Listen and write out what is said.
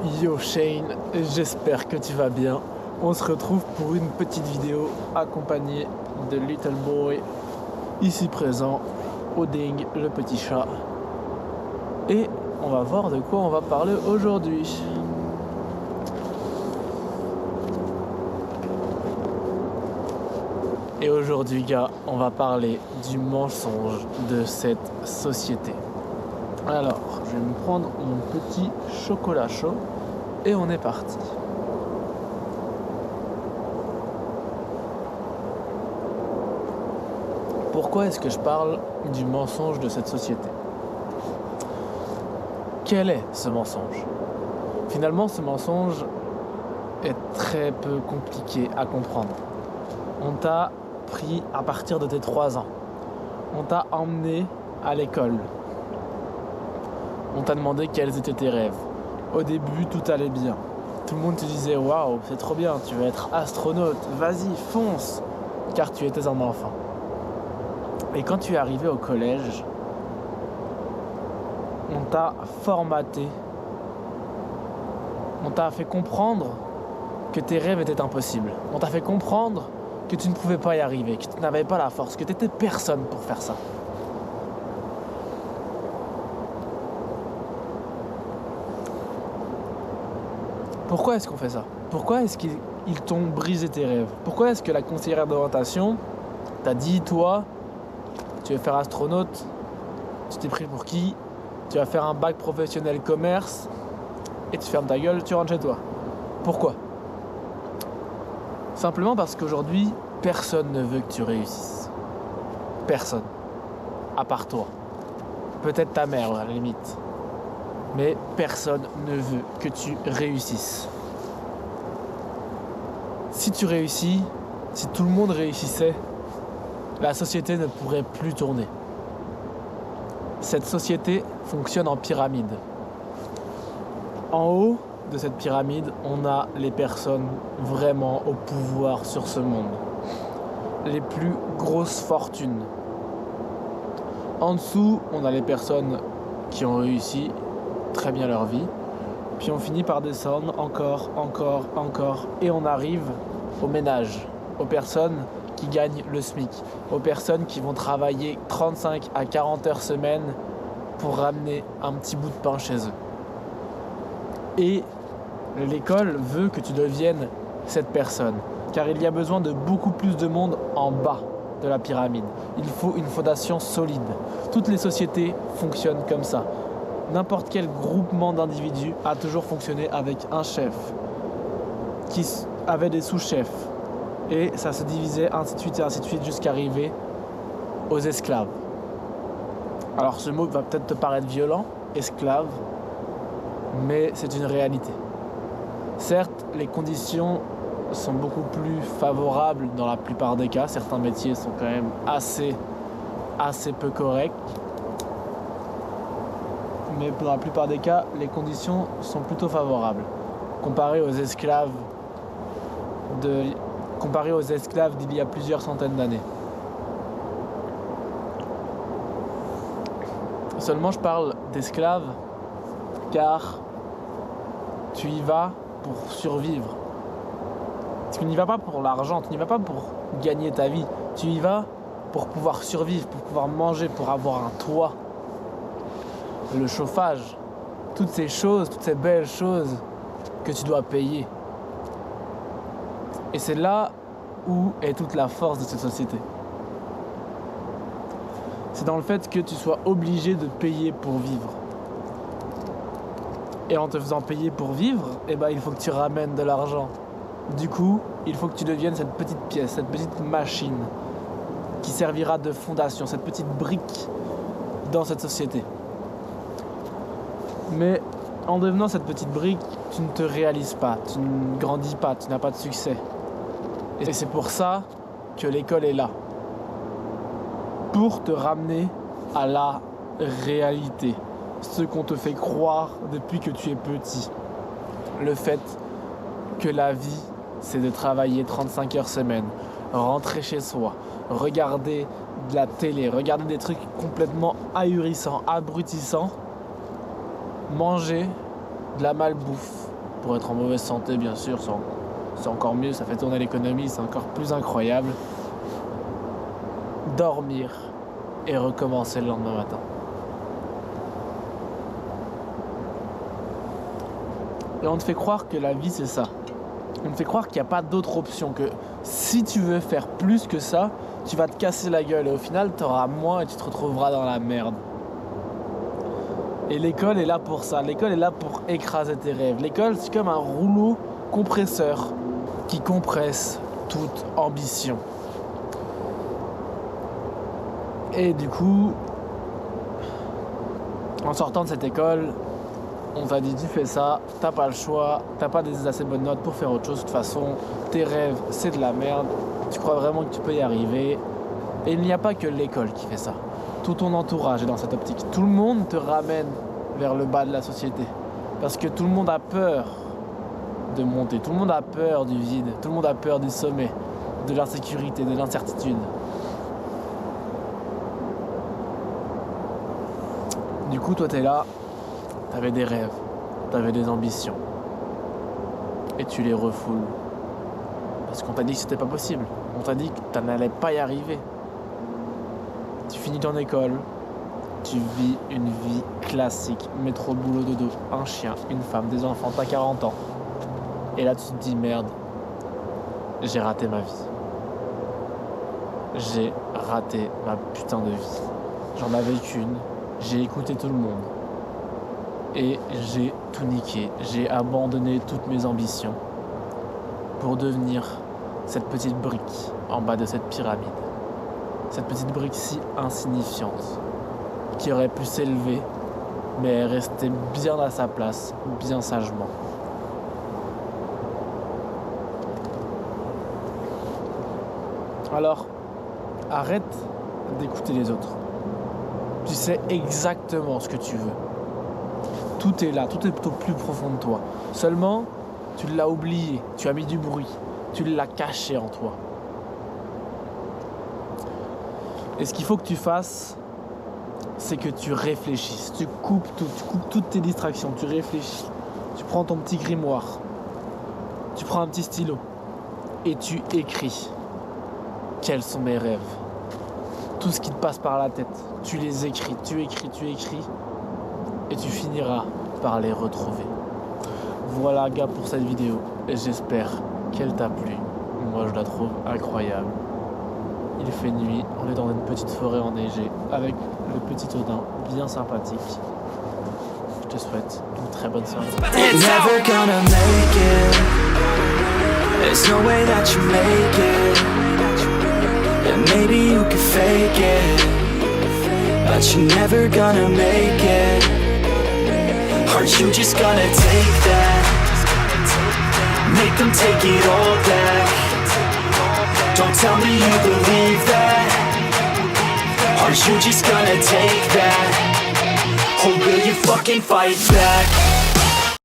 Yo Shane, j'espère que tu vas bien. On se retrouve pour une petite vidéo accompagnée de Little Boy, ici présent, Oding, le petit chat. Et on va voir de quoi on va parler aujourd'hui. Et aujourd'hui, gars, on va parler du mensonge de cette société. Alors, je vais me prendre mon petit chocolat chaud et on est parti. Pourquoi est-ce que je parle du mensonge de cette société ? Quel est ce mensonge ? Finalement, ce mensonge est très peu compliqué à comprendre. On t'a pris à partir de tes 3 ans. On t'a emmené à l'école. On t'a demandé quels étaient tes rêves. Au début, tout allait bien. Tout le monde te disait « Waouh, c'est trop bien, tu vas être astronaute, vas-y, fonce !» car tu étais un enfant. Et quand tu es arrivé au collège, on t'a formaté. On t'a fait comprendre que tes rêves étaient impossibles. On t'a fait comprendre que tu ne pouvais pas y arriver, que tu n'avais pas la force, que tu n'étais personne pour faire ça. Pourquoi est-ce qu'on fait ça ? Pourquoi est-ce qu'ils t'ont brisé tes rêves ? Pourquoi est-ce que la conseillère d'orientation t'a dit, toi, tu veux faire astronaute, tu t'es pris pour qui ? Tu vas faire un bac professionnel commerce et tu fermes ta gueule, tu rentres chez toi. Pourquoi ? Simplement parce qu'aujourd'hui, personne ne veut que tu réussisses. Personne. À part toi. Peut-être ta mère, à la limite. Mais personne ne veut que tu réussisses. Si tu réussis, si tout le monde réussissait, la société ne pourrait plus tourner. Cette société fonctionne en pyramide. En haut de cette pyramide, on a les personnes vraiment au pouvoir sur ce monde. Les plus grosses fortunes. En dessous, on a les personnes qui ont réussi très bien leur vie. Puis on finit par descendre encore, et on arrive au ménage, aux personnes qui gagnent le SMIC, aux personnes qui vont travailler 35 à 40 heures semaine pour ramener un petit bout de pain chez eux. Et l'école veut que tu deviennes cette personne, car il y a besoin de beaucoup plus de monde en bas de la pyramide. Il faut une fondation solide. Toutes les sociétés fonctionnent comme ça. N'importe quel groupement d'individus a toujours fonctionné avec un chef qui avait des sous-chefs. Et ça se divisait ainsi de suite jusqu'à arriver aux esclaves. Alors ce mot va peut-être te paraître violent, esclave, mais c'est une réalité. Certes, les conditions sont beaucoup plus favorables dans la plupart des cas. Certains métiers sont quand même assez peu corrects. Mais dans la plupart des cas, les conditions sont plutôt favorables. Comparé aux esclaves d'il y a plusieurs centaines d'années. Seulement je parle d'esclaves car tu y vas pour survivre. Tu n'y vas pas pour l'argent, tu n'y vas pas pour gagner ta vie. Tu y vas pour pouvoir survivre, pour pouvoir manger, pour avoir un toit. Le chauffage, toutes ces choses, toutes ces belles choses que tu dois payer. Et c'est là où est toute la force de cette société. C'est dans le fait que tu sois obligé de payer pour vivre. Et en te faisant payer pour vivre, il faut que tu ramènes de l'argent. Du coup, il faut que tu deviennes cette petite pièce, cette petite machine qui servira de fondation, cette petite brique dans cette société. Mais en devenant cette petite brique, tu ne te réalises pas, tu ne grandis pas, tu n'as pas de succès. Et c'est pour ça que l'école est là. Pour te ramener à la réalité. Ce qu'on te fait croire depuis que tu es petit. Le fait que la vie, c'est de travailler 35 heures semaine, rentrer chez soi, regarder de la télé, regarder des trucs complètement ahurissants, abrutissants, manger de la malbouffe, pour être en mauvaise santé, bien sûr, c'est encore mieux, ça fait tourner l'économie, c'est encore plus incroyable. Dormir et recommencer le lendemain matin. Et on te fait croire que la vie, c'est ça. On te fait croire qu'il n'y a pas d'autre option, que si tu veux faire plus que ça, tu vas te casser la gueule et au final, tu auras moins et tu te retrouveras dans la merde. Et l'école est là pour ça. L'école est là pour écraser tes rêves. L'école, c'est comme un rouleau compresseur qui compresse toute ambition. Et du coup, en sortant de cette école, on t'a dit tu fais ça, t'as pas le choix, t'as pas des assez bonnes notes pour faire autre chose. De toute façon, tes rêves, c'est de la merde. Tu crois vraiment que tu peux y arriver. Et il n'y a pas que l'école qui fait ça. Tout ton entourage est dans cette optique. Tout le monde te ramène vers le bas de la société. Parce que tout le monde a peur de monter. Tout le monde a peur du vide. Tout le monde a peur du sommet, de l'insécurité, de l'incertitude. Du coup, toi, t'es là, t'avais des rêves, t'avais des ambitions. Et tu les refoules. Parce qu'on t'a dit que c'était pas possible. On t'a dit que tu n'allais pas y arriver. Tu finis ton école, tu vis une vie classique, métro, boulot, dodo, un chien, une femme, des enfants, t'as 40 ans. Et là, tu te dis, merde, j'ai raté ma vie. J'ai raté ma putain de vie. J'en avais qu'une, j'ai écouté tout le monde. Et j'ai tout niqué. J'ai abandonné toutes mes ambitions pour devenir cette petite brique en bas de cette pyramide. Cette petite brique si insignifiante qui aurait pu s'élever, mais rester bien à sa place, bien sagement. Alors, arrête d'écouter les autres. Tu sais exactement ce que tu veux. Tout est là, tout est au plus profond de toi. Seulement, tu l'as oublié, tu as mis du bruit, tu l'as caché en toi. Et ce qu'il faut que tu fasses, c'est que tu réfléchisses. Tu coupes toutes tes distractions, tu réfléchis. Tu prends ton petit grimoire, tu prends un petit stylo et tu écris. Quels sont mes rêves? Tout ce qui te passe par la tête, tu les écris, tu écris et tu finiras par les retrouver. Voilà gars pour cette vidéo et j'espère qu'elle t'a plu. Moi je la trouve incroyable. Il fait nuit, on est dans une petite forêt enneigée avec le petit Odin bien sympathique. Je te souhaite une très bonne soirée. Never gonna make it. There's no way that you make it. And maybe you can fake it, but you're never gonna make it. Aren't you just gonna take that? Make them take it all back. Don't tell me you believe that. Aren't you just gonna take that? Or will you fucking fight back?